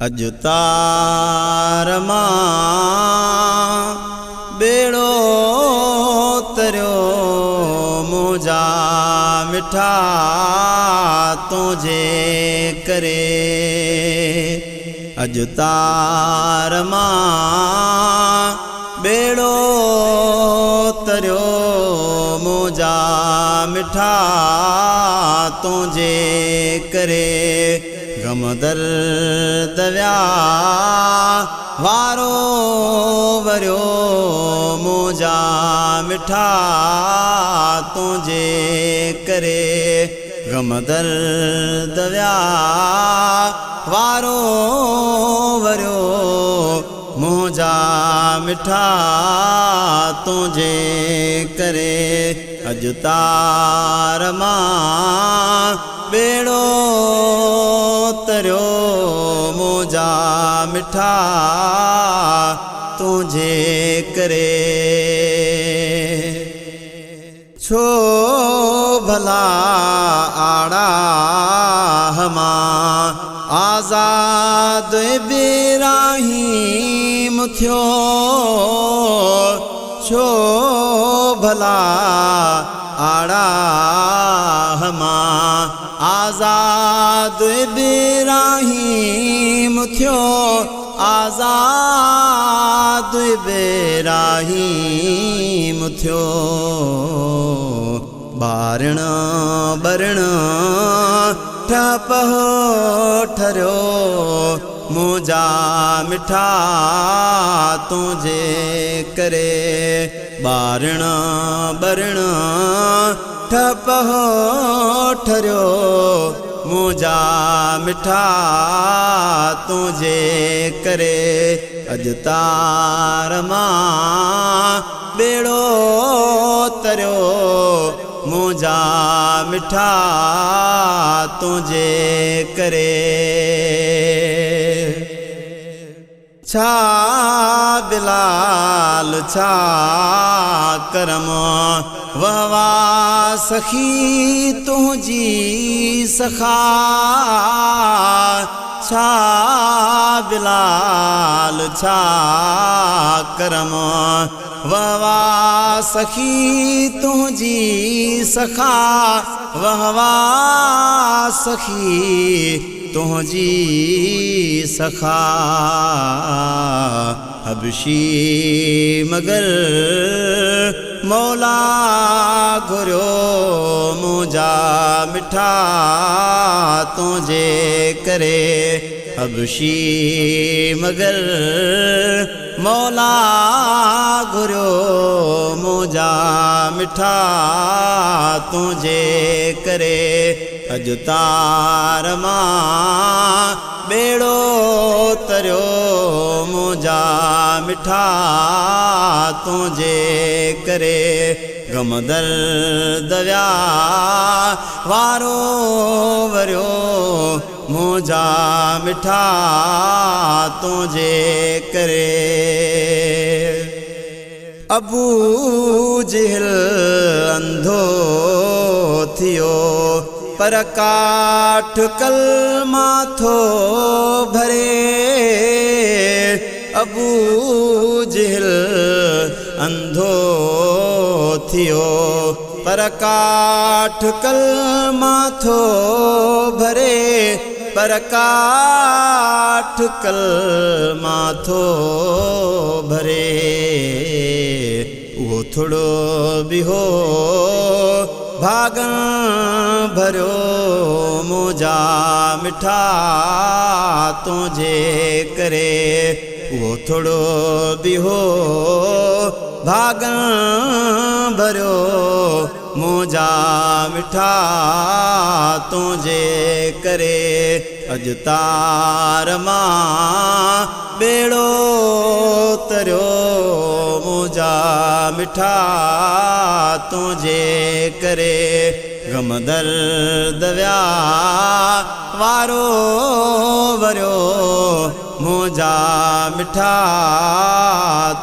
अॼु तार मां बेड़ो तरियो मुंहिंजा मिठा तुंहिंजे करे। अॼु तार मां बेड़ो तरियो मुंहिंजा मिठा तुंहिंजे करे। गम दर्द व्या वारो वरियो मुंहिंजा मिठा तुंहिंजे करे। गम दर्द व्या वारो वरियो मुंहिंजा मिठा तुंहिंजे करे। अॼु तार मां बेड़ो तरियो मुंहिंजा मिठा तुंहिंजे करे। छो भला आड़ा मां आज़ाद बेराहीम थियो। छो भला आड़ा मां आज़ाद बेराहीम थियो। आज़ाद बेराहीम थियो। बारण बरण ठप ठरियो मुंहिंजा मिठा तुंहिंजे करे। बारण बरण ठप ठरियो मुंहिंजा मिठा तुंहिंजे करे। अॼु तार मां बेड़ो तरियो मुंहिंजा मिठा तुंहिंजे करे। छा बिलाल छा करम वहवा सखी तुंहिंजी सखा। छा बिलाल छा करम वहवा सखी तुंहिंजी सखा। वहवा सखी तुंहिंजी सखा। हबशी मगर मौला घुरियो मुंहिंजा मिठा तुंहिंजे करे। हबशी मगर मौला घुरियो मुंहिंजा मिठा तुंहिंजे करे। अॼु तार मां बेड़ो तरियो मुंहिंजा मिठा तुंहिंजे करे। गम दर्द व्या वारो वरियो मुंहिंजा मिठा तुंहिंजे करे। अबू जहल अंधो थियो पर काठ कलमा थो भरे। अबू जहल अंधो थियो पर काठ कलमा थो भरे। पर काठ कलमा थो भरे। उहो थोड़ो बि हो भागन भरियो मुंहिंजा मिठा तुंहिंजे करे। उहो थोड़ो बि हो भागन भरियो मुंहिंजा मिठा तुंहिंजे करे। अॼु तार मां बेड़ो तरियो मुंहिंजा मिठा तुंहिंजे करे। गम दर्द व्या वारो वरियो मुंहिंजा मिठा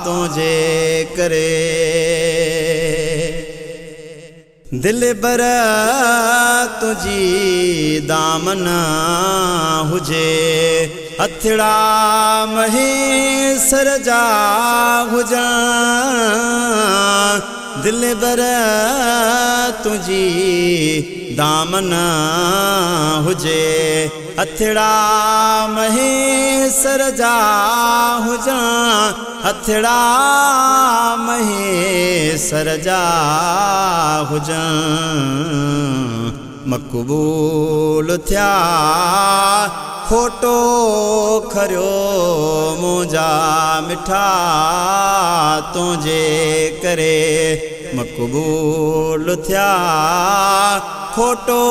तुंहिंजे करे। दिल बर तुझी दामन हुजे हथड़ा महेसर जा हुजा दिल बर तुझी दामन हुजे हथड़ा महेसर जा हुजा हथड़ा महेसर जा हुजा मक़बूल थिया खोटो खरियो मुंहिंजा मिठा तुंहिंजे करे मक़बूल थिया खोटो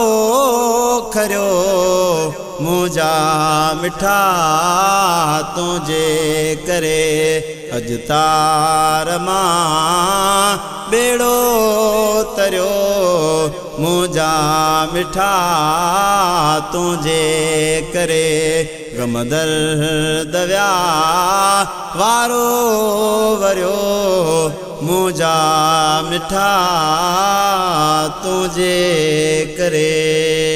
खरियो मुंहिंजा मिठा तुंहिंजे करे अॼु तार मां बेड़ो तरियो मुंहिंजा मिठा तुंहिंजे करे गम दर्द विया वारो वरियो मुंहिंजा मिठा तुंहिंजे करे।